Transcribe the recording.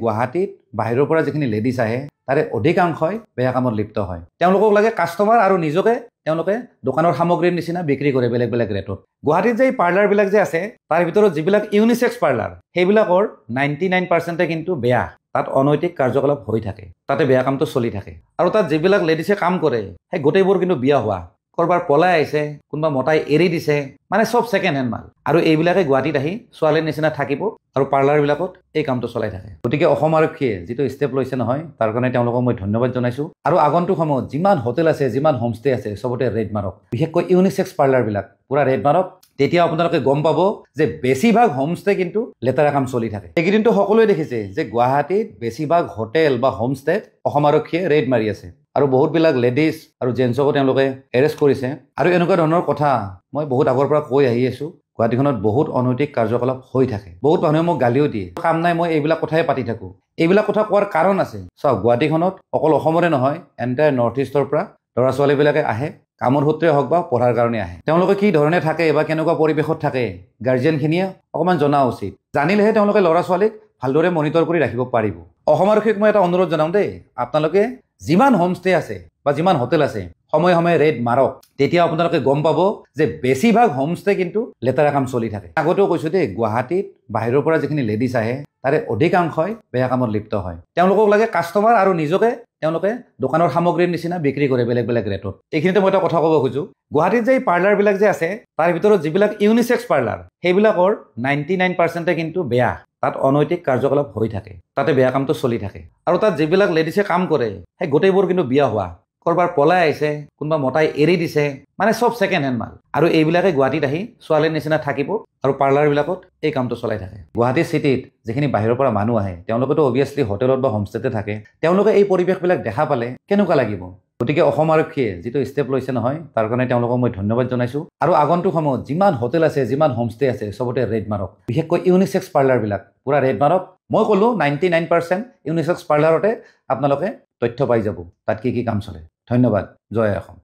গুৱাহাটীত বাহিৰৰ পৰা যিখিনি লেডিজ আহে তাৰে অধিকাংশই বেয়া কামত লিপ্ত হয়। তেওঁলোকক লাগে কাষ্টমাৰ আৰু নিজকে তেওঁলোকে দোকানৰ সামগ্ৰীৰ নিচিনা বিক্ৰী কৰে বেলেগ বেলেগ ৰেটত। গুৱাহাটীত যে পাৰ্লাৰবিলাক যে আছে তাৰ ভিতৰত যিবিলাক ইউনিচেক্স পাৰ্লাৰ সেইবিলাকৰ 99% কিন্তু বেয়া। তাত অনৈতিক কাৰ্যকলাপ হৈ থাকে, তাতে বেয়া কামটো চলি থাকে। আৰু তাত যিবিলাক লেডিছে কাম কৰে সেই গোটেইবোৰ কিন্তু বিয়া হোৱা, কৰবাৰ পলাই আহিছে, কোনোবা মতাই এৰি দিছে, মানে সব ছেকেণ্ড হেণ্ড মাল। আৰু এইবিলাকে গুৱাহাটীত আহি ছোৱালীৰ নিচিনা থাকিব আৰু পাৰ্লাৰবিলাকত এই কামটো চলাই থাকে। গতিকে অসম আৰক্ষীয়ে যিটো ষ্টেপ লৈছে নহয় তাৰ কাৰণে তেওঁলোকক মই ধন্যবাদ জনাইছোঁ। আৰু আগন্তুক সময়ত যিমান হোটেল আছে, যিমান হোমষ্টে আছে চবতে ৰেড মাৰক, বিশেষকৈ ইউনিচেক্স পাৰ্লাৰবিলাক পুৰা ৰেড মাৰক। তেতিয়া আপোনালোকে গম পাব যে বেছিভাগ হোমষ্টে কিন্তু লেতেৰা কাম চলি থাকে। এইকেইদিনটো সকলোৱে দেখিছে যে গুৱাহাটীত বেছিভাগ হোটেল বা হোমষ্টেত অসম আৰক্ষীয়ে ৰেড মাৰি আছে আৰু বহুতবিলাক লেডিজ আৰু জেন্টছকো তেওঁলোকে এৰেষ্ট কৰিছে। আৰু এনেকুৱা ধৰণৰ কথা মই বহুত আগৰ পৰা কৈ আহি আছোঁ। গুৱাহাটীখনত বহুত অনৈতিক কাৰ্যকলাপ হৈ থাকে। বহুত মানুহে মোক গালিও দিয়ে, কাম নাই মই এইবিলাক কথাই পাতি থাকোঁ। এইবিলাক কথা কোৱাৰ কাৰণ আছে। চাওক, গুৱাহাটীখনত অকল অসমৰে নহয়, এণ্টায়াৰ নৰ্থ ইষ্টৰ পৰা ল'ৰা ছোৱালীবিলাকে আহে, কামৰ সূত্ৰে হওক বা পঢ়াৰ কাৰণে আহে। তেওঁলোকে কি ধৰণে থাকে বা কেনেকুৱা পৰিৱেশত থাকে গাৰ্জেনখিনিয়ে অকণমান জনা উচিত। জানিলেহে তেওঁলোকে ল'ৰা ছোৱালীক ভালদৰে মনিটৰ কৰি ৰাখিব পাৰিব। অসম আৰক্ষীক মই এটা অনুৰোধ জনাওঁ দেই, আপোনালোকে যিমান হোমষ্টে আছে বা যিমান হোটেল আছে সময়ে সময়ে ৰেড মাৰক। তেতিয়া আপোনালোকে গম পাব যে বেছিভাগ হোমষ্টে কিন্তু লেতেৰা কাম চলি থাকে। আগতেও কৈছোঁ দেই, গুৱাহাটীত বাহিৰৰ পৰা যিখিনি লেডিজ আহে তাৰে অধিকাংশই বেয়া কামত লিপ্ত হয়। তেওঁলোকক লাগে কাষ্টমাৰ আৰু নিজকে তেওঁলোকে দোকানৰ সামগ্ৰীৰ নিচিনা বিক্ৰী কৰে বেলেগ বেলেগ ৰেটত। এইখিনিতে মই এটা কথা ক'ব খোজোঁ, গুৱাহাটীত যে পাৰ্লাৰবিলাক যে আছে তাৰ ভিতৰত যিবিলাক ইউনিচেক্স পাৰ্লাৰ সেইবিলাকৰ 99% কিন্তু বেয়া। তাত অনৈতিক কাৰ্যকলাপ হৈ থাকে, তাতে বেয়া কামটো চলি থাকে। আৰু তাত যিবিলাক লেডিছে কাম কৰে সেই গোটেইবোৰ কিন্তু বিয়া হোৱা, কৰবাৰ পলাই আহিছে, কোনোবা মতাই এৰি দিছে, মানে সব ছেকেণ্ড হেণ্ড মাল। আৰু এইবিলাকে গুৱাহাটীত আহি ছোৱালীৰ নিচিনা থাকিব আৰু পাৰ্লাৰবিলাকত এই কামটো চলাই থাকে। গুৱাহাটী চিটিত যিখিনি বাহিৰৰ পৰা মানুহ আহে তেওঁলোকেতো অভিয়াছলি হোটেলত বা হোমষ্টেতে থাকে। তেওঁলোকে এই পৰিৱেশবিলাক দেখা পালে কেনেকুৱা লাগিব? গতিকে অসম আৰক্ষীয়ে যিটো ষ্টেপ লৈছে নহয় তাৰ কাৰণে তেওঁলোকক মই ধন্যবাদ জনাইছোঁ। আৰু আগন্তুক সময়ত যিমান হোটেল আছে, যিমান হোমষ্টে আছে চবতে ৰেড মাৰক, বিশেষকৈ ইউনিচেক্স পাৰ্লাৰবিলাক পুৰা ৰেড মাৰক। মই ক'লোঁ 99% ইউনিচেক্স পাৰ্লাৰতে আপোনালোকে তথ্য পাই যাব তাত কি কি কাম চলে। ধন্যবাদ। জয় অসম।